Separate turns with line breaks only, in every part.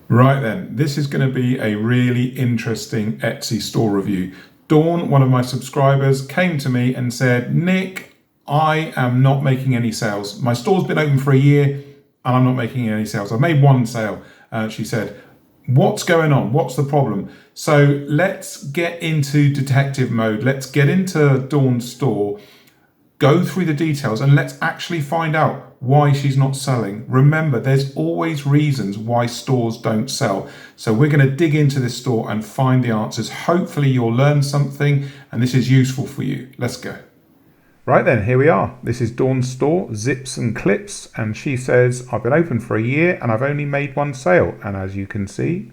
Right then, this is going to be a really interesting Etsy store review. Dawn, one of my subscribers, came to me and said, Nick, I am not making any sales. My store's been open for a year and I'm not making any sales. I've made one sale. She said, what's going on? What's the problem? So let's get into detective mode. Let's get into Dawn's store, go through the details, and let's actually find out why she's not selling. Remember, there's always reasons why stores don't sell. So we're going to dig into this store and find the answers. Hopefully you'll learn something and this is useful for you. Let's go. Right then, here we are. This is Dawn's store, Zips and Clips, and she says, I've been open for a year and I've only made one sale. And as you can see,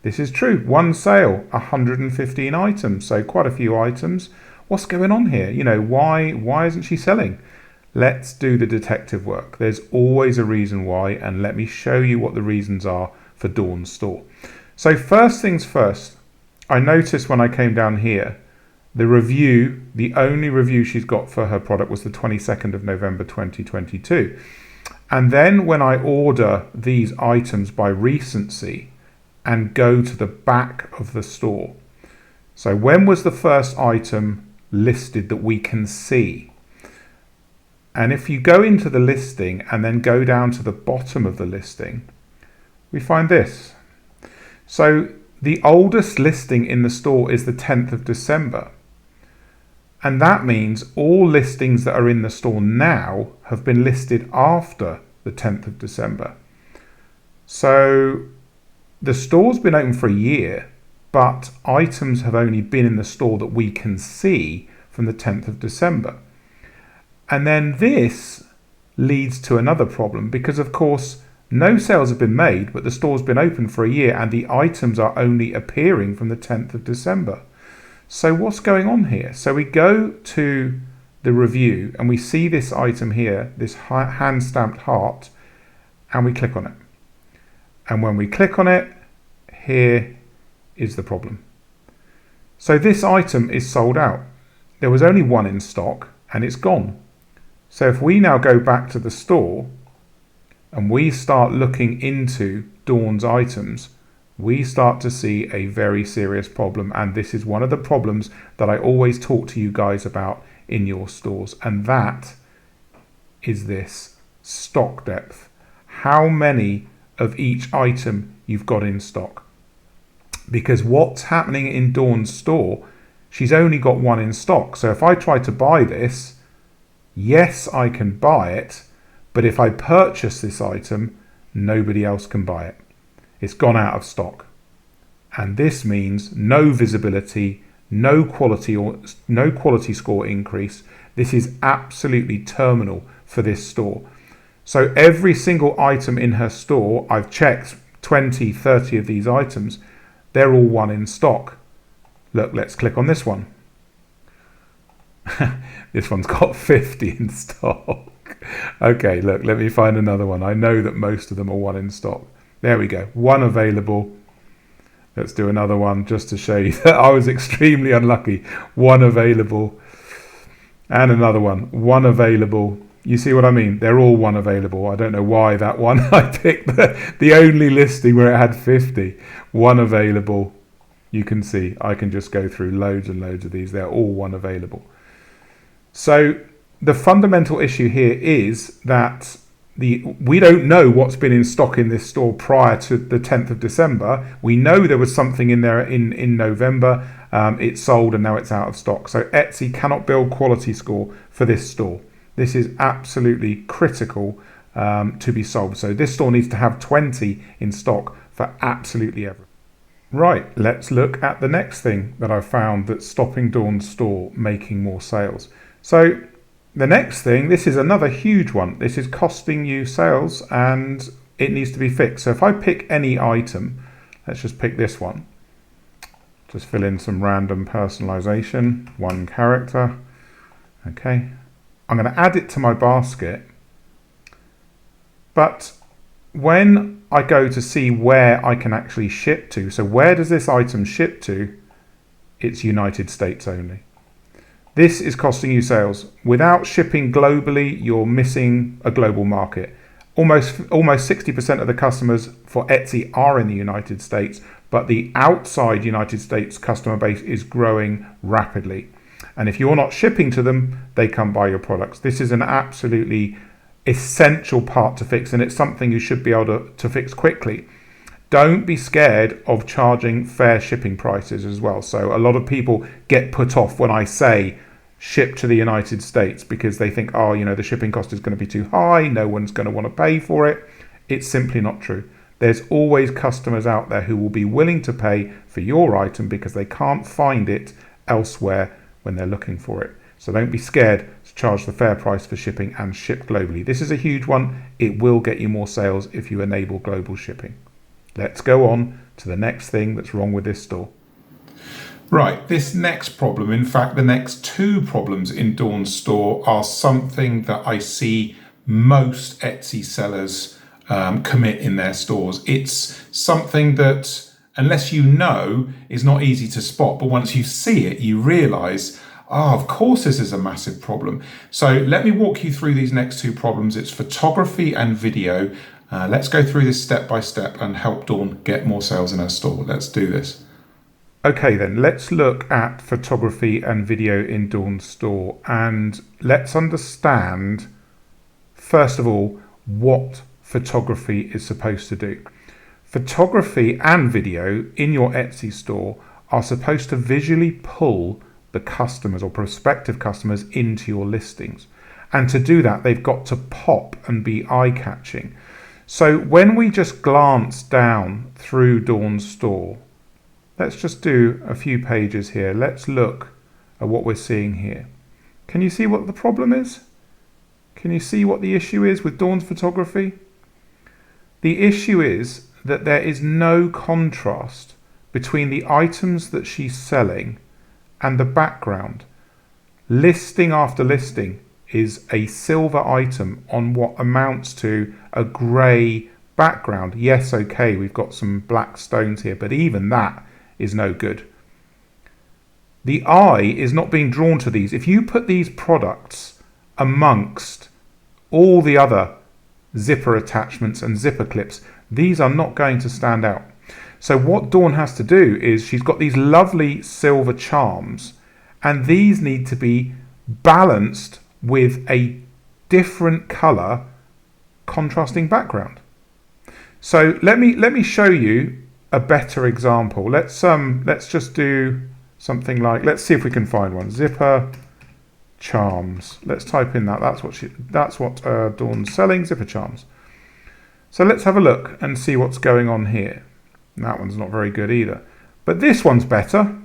this is true. One sale, 115 items, so quite a few items. What's going on here? You know, why isn't she selling? Let's do the detective work. There's always a reason why, and let me show you what the reasons are for Dawn's store. So first things first, I noticed when I came down here, the only review she's got for her product was the 22nd of November 2022. And then when I order these items by recency and go to the back of the store, so when was the first item listed that we can see? And if you go into the listing and then go down to the bottom of the listing, we find this. So the oldest listing in the store is the 10th of December. And that means all listings that are in the store now have been listed after the 10th of December. So the store's been open for a year, but items have only been in the store that we can see from the 10th of December. And then this leads to another problem because, of course, no sales have been made, but the store's been open for a year and the items are only appearing from the 10th of December. So what's going on here? So we go to the review and we see this item here, this hand-stamped heart, and we click on it. And when we click on it, here is the problem. So this item is sold out. There was only one in stock and it's gone. So if we now go back to the store and we start looking into Dawn's items, we start to see a very serious problem. And this is one of the problems that I always talk to you guys about in your stores. And that is this stock depth. How many of each item you've got in stock. Because what's happening in Dawn's store, she's only got one in stock. So if I try to buy this, yes, I can buy it, but if I purchase this item, nobody else can buy it. It's gone out of stock. And this means no visibility, no quality score increase. This is absolutely terminal for this store. So every single item in her store, I've checked 20, 30 of these items, they're all one in stock. Look, let's click on this one. This one's got 50 in stock. Okay, look, let me find another one. I know that most of them are one in stock. There we go, one available. Let's do another one just to show you that I was extremely unlucky. One available. And another one available. You see what I mean? They're all one available. I don't know why that one. I picked the only listing where it had 50. One available. You can see I can just go through loads and loads of these. They're all one available. So the fundamental issue here is that we don't know what's been in stock in this store prior to the 10th of December. We know there was something in there in November. It sold and now it's out of stock. So Etsy cannot build quality score for this store. This is absolutely critical to be solved. So this store needs to have 20 in stock for absolutely everything. Right, let's look at the next thing that I found that's stopping Dawn's store making more sales. So the next thing, this is another huge one. This is costing you sales and it needs to be fixed. So if I pick any item, let's just pick this one. Just fill in some random personalization, one character. Okay, I'm going to add it to my basket. But when I go to see where I can actually ship to, so where does this item ship to? It's United States only. This is costing you sales. Without shipping globally, you're missing a global market. almost 60% of the customers for Etsy are in the United States, but the outside United States customer base is growing rapidly. And if you're not shipping to them, they come buy your products. This is an absolutely essential part to fix, and it's something you should be able to fix quickly. Don't be scared of charging fair shipping prices as well. So a lot of people get put off when I say ship to the United States because they think, oh, the shipping cost is going to be too high. No one's going to want to pay for it. It's simply not true. There's always customers out there who will be willing to pay for your item because they can't find it elsewhere when they're looking for it. So don't be scared to charge the fair price for shipping and ship globally. This is a huge one. It will get you more sales if you enable global shipping. Let's go on to the next thing that's wrong with this store. Right, this next problem, in fact, the next two problems in Dawn's store are something that I see most Etsy sellers commit in their stores. It's something that, unless you know, is not easy to spot. But once you see it, you realize, of course, this is a massive problem. So let me walk you through these next two problems. It's photography and video. Let's go through this step by step and help Dawn get more sales in her store. Let's do this. Okay, then let's look at photography and video in Dawn's store, and let's understand, first of all, what photography is supposed to do. Photography and video in your Etsy store are supposed to visually pull the customers or prospective customers into your listings. And to do that, they've got to pop and be eye-catching. So when we just glance down through Dawn's store, let's just do a few pages here. Let's look at what we're seeing here. Can you see what the problem is? Can you see what the issue is with Dawn's photography? The issue is that there is no contrast between the items that she's selling and the background. Listing after listing is a silver item on what amounts to a grey background. Yes, okay, we've got some black stones here, but even that is no good. The eye is not being drawn to these. If you put these products amongst all the other zipper attachments and zipper clips, these are not going to stand out. So what Dawn has to do is she's got these lovely silver charms, and these need to be balanced with a different color contrasting background. So let me show you a better example. Let's just do something like, let's see if we can find one. Zipper charms. Let's type in that. That's what Dawn's selling, zipper charms. So let's have a look and see what's going on here. That one's not very good either. But this one's better.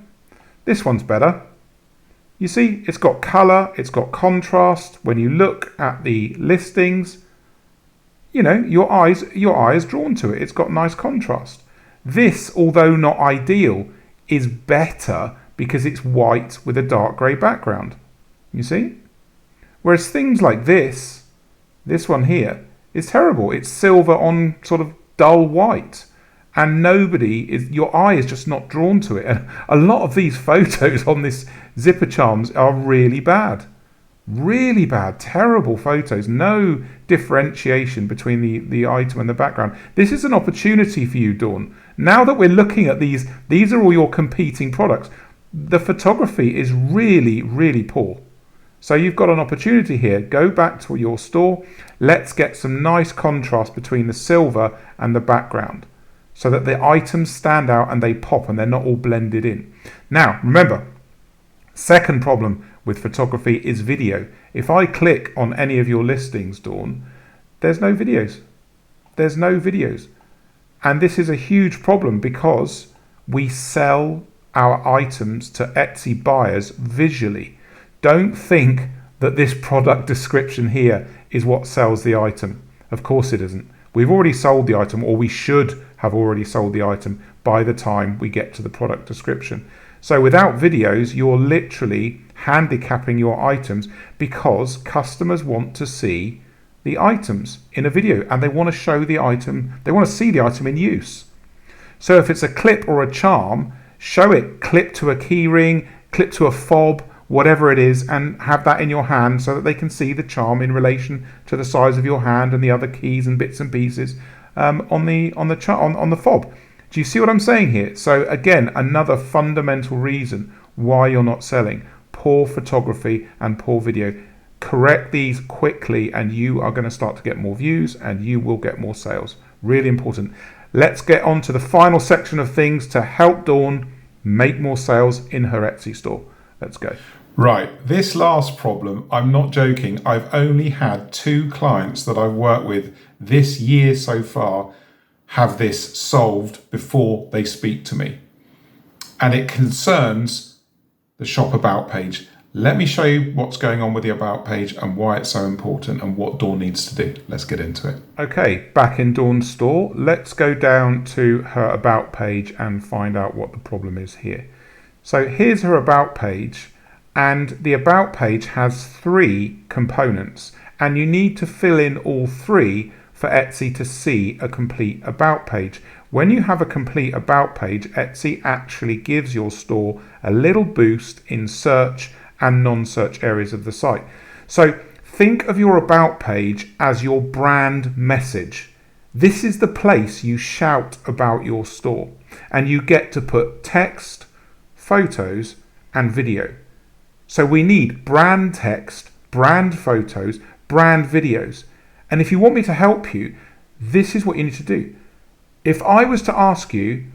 This one's better. You see, it's got color, it's got contrast. When you look at the listings, your eye is drawn to it. It's got nice contrast. This, although not ideal, is better because it's white with a dark grey background. You see? Whereas things like this one here, is terrible. It's silver on sort of dull white. And your eye is just not drawn to it. And a lot of these photos on this zipper charms are really bad. Really bad, terrible photos. No differentiation between the item and the background. This is an opportunity for you, Dawn. Now that we're looking at these are all your competing products. The photography is really, really poor. So you've got an opportunity here. Go back to your store. Let's get some nice contrast between the silver and the background so that the items stand out and they pop and they're not all blended in. Now, remember, second problem with photography is video. If I click on any of your listings, Dawn, there's no videos. There's no videos. And this is a huge problem because we sell our items to Etsy buyers visually. Don't think that this product description here is what sells the item. Of course it isn't. We've already sold the item, or we should have already sold the item by the time we get to the product description. So without videos, you're literally handicapping your items because customers want to see the items in a video and they want to show the item, they want to see the item in use. So if it's a clip or a charm, show it clip to a key ring, clip to a fob, whatever it is, and have that in your hand so that they can see the charm in relation to the size of your hand and the other keys and bits and pieces on the fob. Do you see what I'm saying here? So again, another fundamental reason why you're not selling: poor photography and poor video. Correct these quickly and you are going to start to get more views and you will get more sales. Really important. Let's get on to the final section of things to help Dawn make more sales in her Etsy store. Let's go. Right, this last problem, I'm not joking. I've only had 2 clients that I've worked with this year so far have this solved before they speak to me. And it concerns the shop about page. Let me show you what's going on with the about page and why it's so important and what Dawn needs to do. Let's get into it. Okay, back in Dawn's store, let's go down to her about page and find out what the problem is here. So here's her about page, and the about page has 3 components, and you need to fill in all 3 for Etsy to see a complete about page. When you have a complete about page, Etsy actually gives your store a little boost in search and non-search areas of the site. So think of your about page as your brand message. This is the place you shout about your store, and you get to put text, photos and video. So we need brand text, brand photos, brand videos. And if you want me to help you, this is what you need to do. If I was to ask you,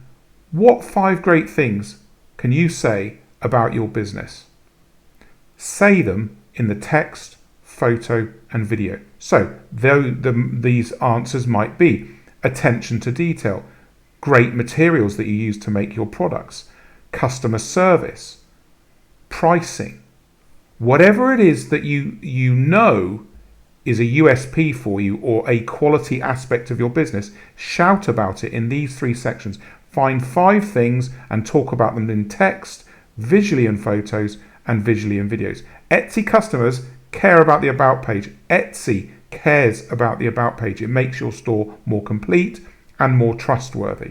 what 5 great things can you say about your business? Say them in the text, photo and video. So these answers might be attention to detail, great materials that you use to make your products, customer service, pricing, whatever it is that you know is a USP for you or a quality aspect of your business, shout about it in these 3 sections. Find 5 things and talk about them in text, visually in photos, and visually in videos. Etsy customers care about the about page. Etsy cares about the about page. It makes your store more complete and more trustworthy.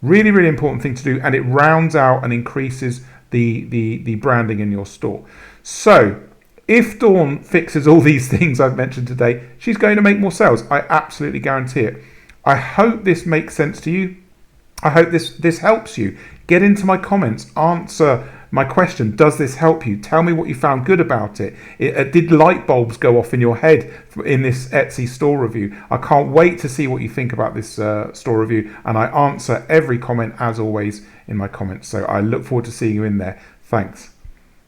Really, really important thing to do, and it rounds out and increases the branding in your store. So if Dawn fixes all these things I've mentioned today, she's going to make more sales. I absolutely guarantee it. I hope this makes sense to you. I hope this helps you. Get into my comments, answer my question. Does this help you? Tell me what you found good about it. Did light bulbs go off in your head in this Etsy store review? I can't wait to see what you think about this store review, and I answer every comment as always in my comments. So I look forward to seeing you in there. Thanks.